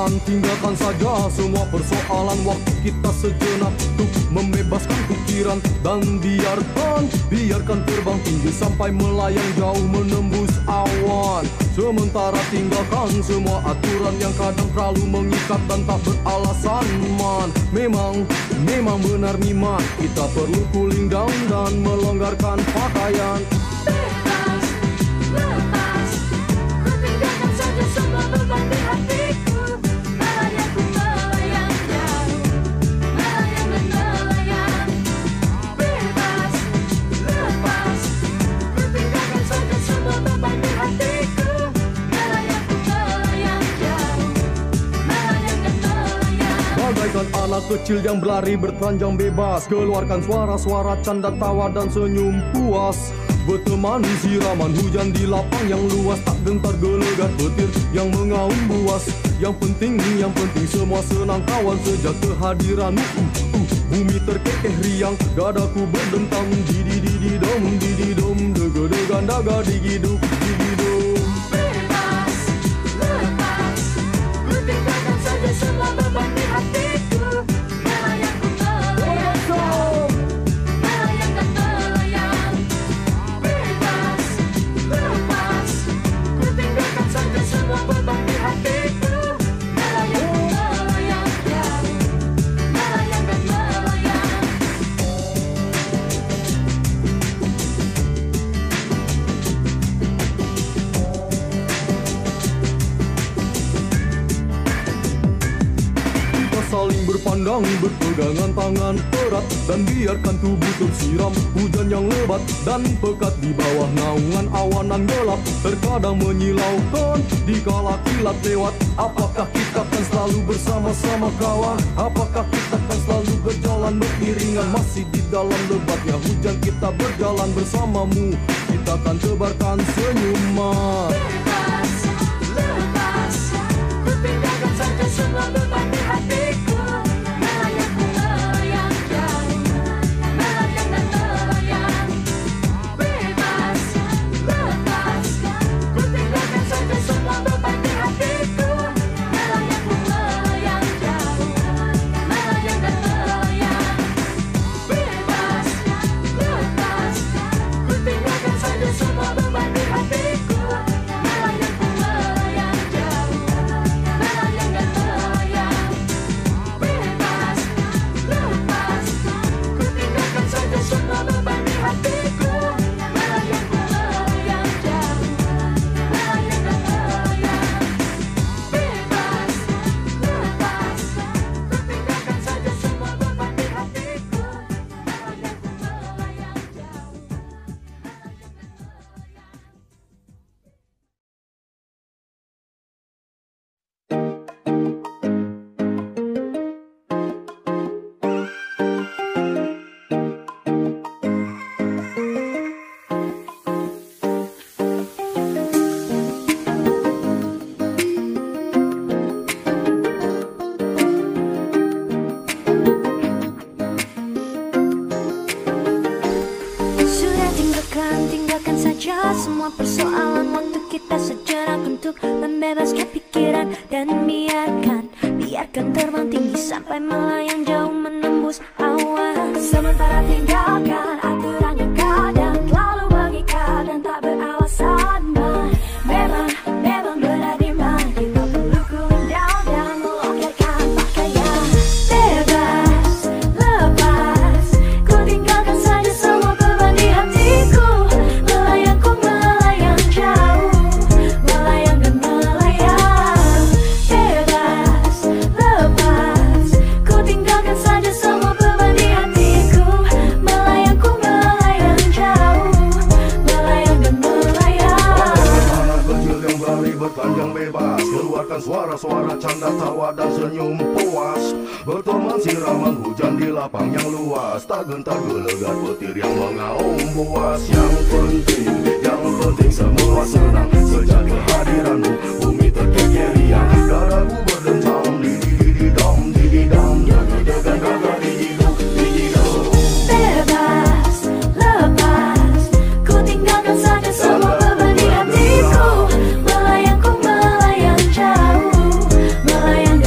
lupakan, tinggalkan saja semua persoalan. Waktu kita sejenak untuk membebaskan pikiran. Dan biarkan terbang tinggi sampai melayang jauh menembus awan. Sementara tinggalkan semua aturan yang kadang terlalu mengikat dan tak beralasan man. Memang benar Miman, kita perlu cooling down dan melonggarkan pakaian. Bebas, lepas, ku tinggalkan saja semua beban di hatiku. Melayang ku melayang jauh, melayang dan melayang. Bebas, lepas, ku tinggalkan saja semua beban di hatiku. Melayang ku melayang jauh, melayang dan melayang. Bagaikan anak kecil yang berlari bertelanjang bebas, keluarkan suara-suara canda tawa dan senyum puas. Bertemani siraman hujan di lapang yang luas, tak gentar gelegar petir yang mengaum buas. Yang penting semua senang kawan sejak kehadiranmu. Bumi terkekeh riang, dadaku berdentang. Didi dom, dega-degan daga digiduk digidum. Bebas, lepas, ku tinggalkan saja semua beban di hatiku. Melayang ku melayang jauh, melayang dan melayang. Bebas, lepas, ku tinggalkan saja semua beban di hatiku. Melayang ku melayang jauh, melayang dan melayang. Kita saling berpandang, berpegangan tangan erat. Dan biarkan tubuh tersiram hujan yang lebat dan pekat di bawah naungan awanan gelap. Terkadang menyilaukan dikala kilat lewat. Apakah kita akan selalu bersama-sama kawan? Apakah kita akan selalu berjalan beriringan? Masih di dalam lebatnya hujan kita berjalan bersamamu. Kita akan tebarkan senyuman. Bebas, lepas, ku tinggalkan saja semua beban di hatiku. Melayang ku melayang jauh, melayang dan melayang. Bebas, lepas, ku tinggalkan saja semua beban di hatiku. Melayang ku melayang jauh, melayang dan melayang. Bebas, lepas, ku tinggalkan saja semua beban di hatiku. Melayang ku melayang jauh, melayang dan melayang. Bebas, lepas, ku tinggalkan saja semua beban di hatiku. Melayang ku melayang jauh, melayang dan melayang. Bebas, lepas, ku tinggalkan saja semua beban di hatiku. Melayang ku melayang jauh, melayang dan melayang. Sudah tinggalkan saja semua persoalan. Waktu kita sejenak untuk membebaskan pikiran. Dan biarkan terbang tinggi sampai melayang jauh menembus awan. Sementara tinggalkan aturan yang kadang terlalu mengikat dan tak beralasan man. Memang benar Diman, kita perlu cooling down dan melonggarkan pakaian. Bebas, lepas, ku tinggalkan saja semua beban di hatiku. Melayang ku melayang jauh, melayang dan melayang. Bebas, lepas, ku tinggalkan saja semua beban di hatiku. Melayang ku melayang jauh, melayang dan melayang. Anak kecil yang berlari bertelanjang bebas, keluarkan suara-suara canda tawa dan senyum puas. Berteman siraman hujan di lapang yang luas, tak gentar gelegar petir yang mengaum buas. Yang penting semua senang sejak kehadiranmu. Bumi terkekeh riang, dadaku berdentang. Didi dom, dega-degan daga digiduk digiduk. Bebas, lepas, ku tinggalkan saja semua beban di hatiku. Melayang ku melayang jauh, melayang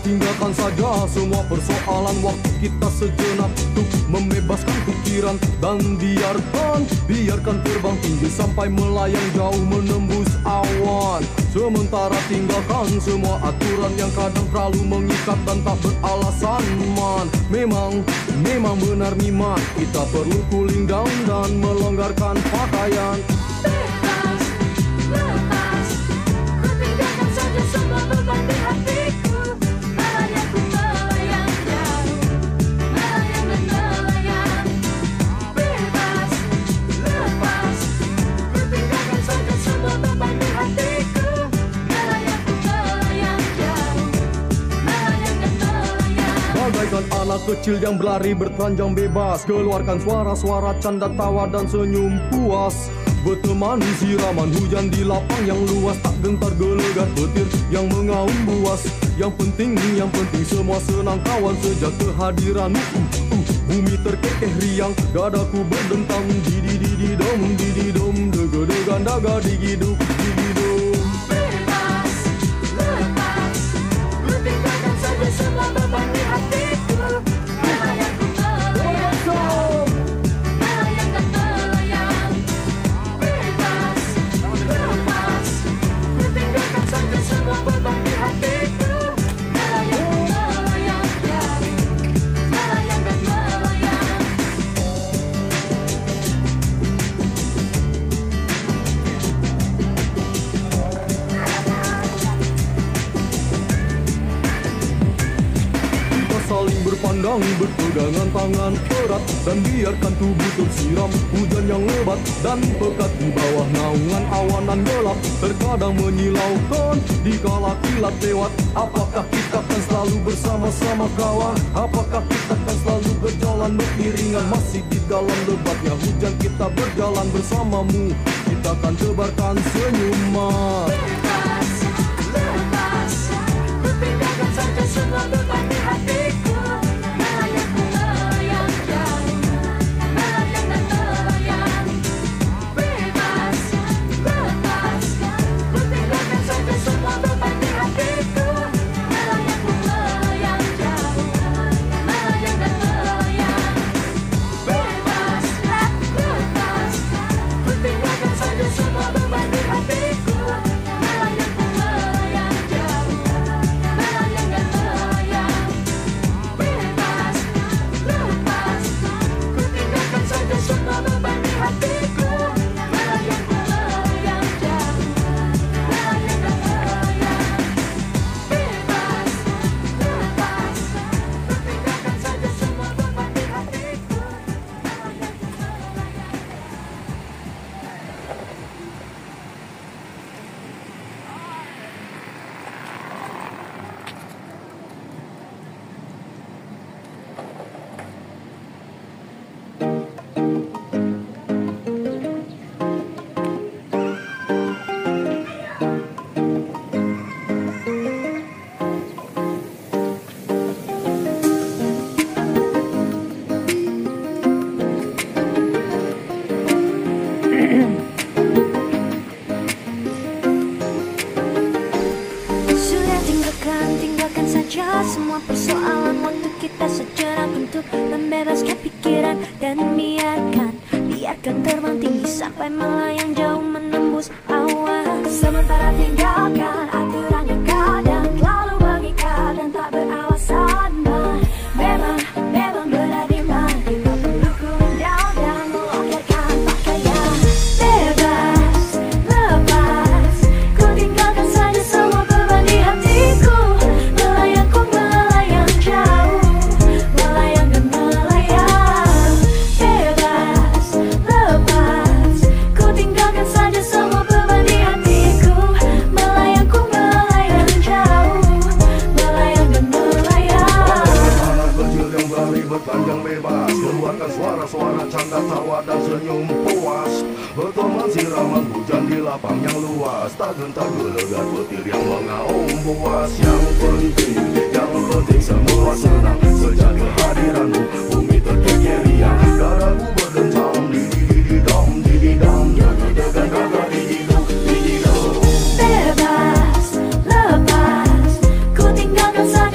tinggalkan saja semua persoalan. Waktu kita sejenak untuk membebaskan pikiran. Dan biarkan terbang tinggi sampai melayang jauh menembus awan. Sementara tinggalkan semua aturan yang kadang terlalu mengikat dan tak beralasan, man. Memang benar niman, kita perlu cooling down dan melonggarkan pakaian. Bebas, lepas, ku tinggalkan saja semua beban di hatiku. Melayang ku melayang jauh, melayang dan melayang. Bebas, lepas, ku tinggalkan saja semua beban di hatiku. Melayang ku melayang jauh, melayang dan melayang. Bagaikan anak kecil yang berlari bertelanjang bebas, keluarkan suara-suara canda tawa dan senyum puas. Berteman siraman hujan di lapang yang luas, tak gentar gelegar petir yang mengaum buas. Yang penting semua senang kawan sejak kehadiranmu. Bumi terkekeh riang, dadaku berdentang. Didi-didi-dom, dega-degan daga digiduk, digidum. Bebas, lepas, ku tinggalkan saja semua beban di hatiku. Melayang ku melayang jauh, melayang dan melayang. Bebas, lepas, ku tinggalkan saja semua beban di hatiku. Melayang ku melayang jauh, melayang dan melayang. Saling berpandang, berpegangan tangan erat. Dan biarkan tubuh tersiram hujan yang lebat. Dan pekat di bawah naungan awanan gelap. Terkadang menyilaukan dikala kilat lewat. Apakah kita akan selalu bersama-sama kawan? Apakah kita akan selalu berjalan beriringan? Masih di dalam lebatnya hujan kita berjalan bersamamu. Kita akan tebarkan senyuman. Bebas, lepas, ku tinggalkan saja semua beban di hatiku. Melayang ku melayang jauh, melayang dan melayang. Bebas, lepas, ku tinggalkan saja semua beban di hatiku. Melayang ku melayang jauh, melayang dan melayang. Bebas, lepas, ku tinggalkan saja semua beban di hatiku. Melayang ku melayang jauh, melayang dan melayang. Bebas, lepas, ku tinggalkan saja semua beban di hatiku. Melayang ku melayang jauh, melayang dan melayang. Bebas, lepas, ku tinggalkan saja semua beban di hatiku. Melayang ku melayang. Sudah tinggalkan saja semua persoalan. Waktu kita sejenak untuk membebaskan pikiran. Dan biarkan terbang tinggi sampai melayang jauh menembus awan. Sementara tinggalkan aturan yang kadang terlalu mengikat dan tak beralasan, man. Memang benar iman, kita perlu cooling down dan melonggarkan pakaian. Bebas, lepas, ku tinggalkan saja semua beban di hatiku. Melayang ku melayang jauh, melayang dan melayang. Bebas, lepas, ku tinggalkan saja semua beban di hatiku. Melayang ku melayang jauh, melayang dan melayang. Anak kecil yang berlari bertelanjang bebas, keluarkan suara-suara canda tawa dan senyum puas. Berteman siraman hujan di lapang yang luas, tak gentar gelegar petir yang mengaum buas. Yang penting semua senang sejak kehadiranmu. Bumi terkekeh riang, dadaku berdentang. Didi-didi-dom, didi-dom, dega-dega daga digiduk, digiduk. Bebas, lepas, ku tinggalkan saja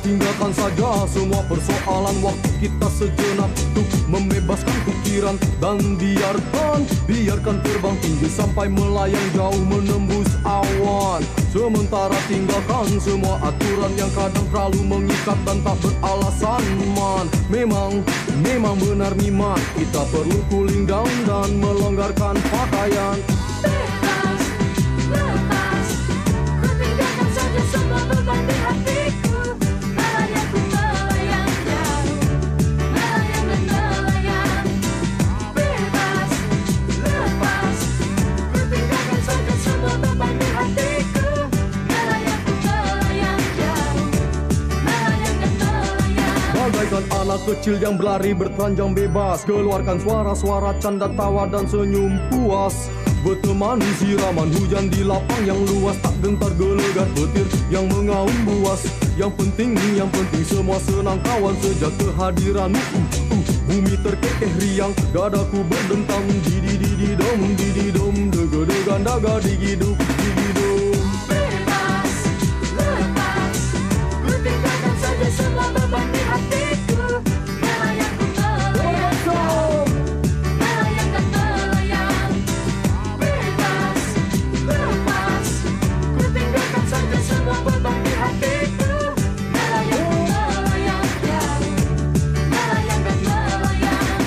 tinggalkan saja semua persoalan. Waktu kita sejenak untuk membebaskan pikiran. Dan biarkan terbang tinggi sampai melayang jauh menembus awan. Sementara tinggalkan semua aturan yang kadang terlalu mengikat dan tak beralasan, man. Memang benar Miman, kita perlu cooling down dan melonggarkan pakaian. Bebas, lepas, ku tinggalkan saja semua beban di hatiku. Melayang ku melayang jauh, melayang dan melayang. Bebas, lepas, ku tinggalkan saja semua beban di hatiku. Melayang ku melayang jauh, melayang dan melayang. Bagaikan anak kecil yang berlari bertelanjang bebas, keluarkan suara-suara canda tawa dan senyum puas. Berteman siraman hujan di lapang yang luas, tak gentar gelegar petir yang mengaum buas. Yang penting semua senang kawan sejak kehadiranmu. Bumi terkekeh riang, dadaku berdentang. Didi-didi-dom, dega-degan daga digiduk, digidum. Bebas, lepas, ku tinggalkan saja semua beban di hatiku. Melayang ku melayang jauh, melayang dan melayang. Bebas, lepas, ku tinggalkan saja semua beban di hatiku. Melayang ku melayang jauh, melayang dan melayang.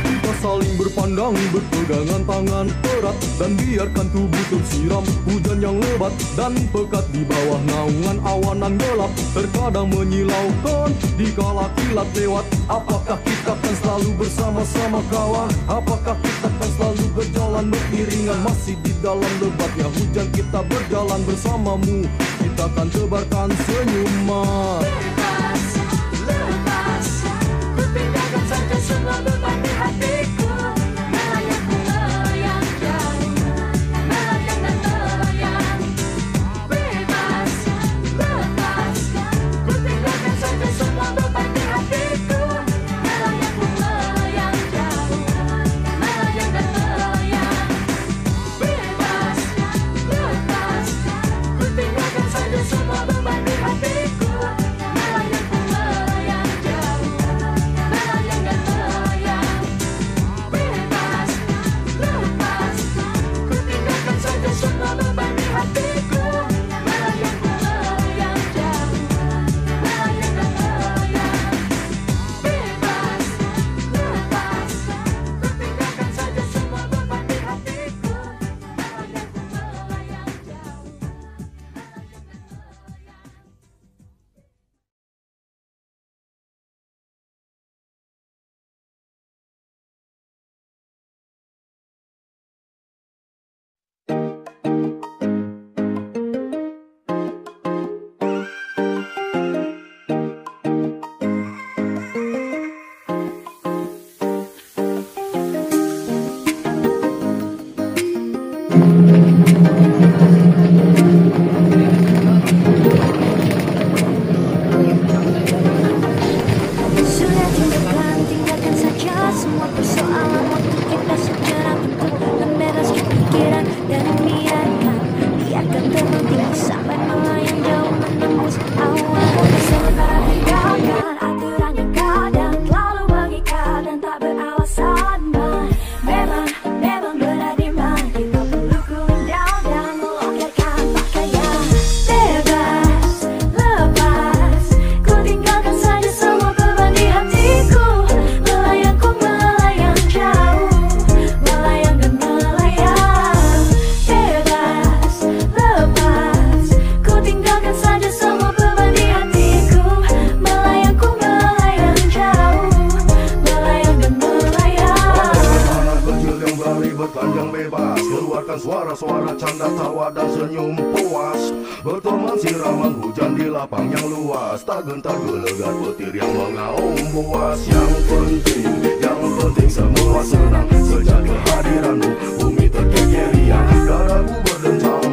Kita saling berpandang, berpegangan tangan erat. Dan biarkan tubuh tersiram hujan yang lebat dan pekat di bawah naungan awanan gelap. Terkadang menyilaukan dikala kilat lewat. Apakah kita akan selalu bersama-sama kawan? Apakah kita akan selalu berjalan beriringan? Masih di dalam lebatnya hujan kita berjalan bersamamu. Kita akan tebarkan senyuman. Bebas, lepas, ku tinggalkan saja semua beban di hatiku. Melayang ku melayang jauh, melayang dan melayang. Bebas, lepas, ku tinggalkan saja semua beban di hatiku. Melayang ku melayang jauh, melayang dan melayang. Bebas, lepas, ku tinggalkan saja semua beban di hatiku. Melayang ku melayang jauh, melayang dan melayang. Bebas, lepas, ku tinggalkan saja semua beban di hatiku. Melayang ku melayang jauh, melayang dan melayang. Bebas, lepas, ku tinggalkan saja semua beban di hatiku. Melayang ku melayang jauh, melayang dan melayang. Sudah tinggalkan saja semua persoalan. Waktu kita sejenak untuk membebaskan pikiran. Dan biarkan terbang tinggi sampai melayang jauh menembus awan. Sementara tinggalkan aturan yang kadang terlalu mengikat dan tak beralasan, man. Memang benar di mana kita perlu cooling down dan melonggarkan pakaian. Bebas, lepas, ku tinggalkan saja semua beban di hatiku. Melayang ku melayang jauh, melayang dan melayang. Bebas, lepas, ku tinggalkan saja semua beban di hatiku. Melayang ku melayang jauh, melayang dan melayang. Anak kecil yang berlari bertelanjang bebas, keluarkan suara-suara canda tawa dan senyum puas. Berteman siraman hujan di lapang yang luas, tak gentar gelegar petir yang mengaum buas. Yang penting semua senang sejak kehadiranmu. Bumi terkekeh riang, dadaku berdentang.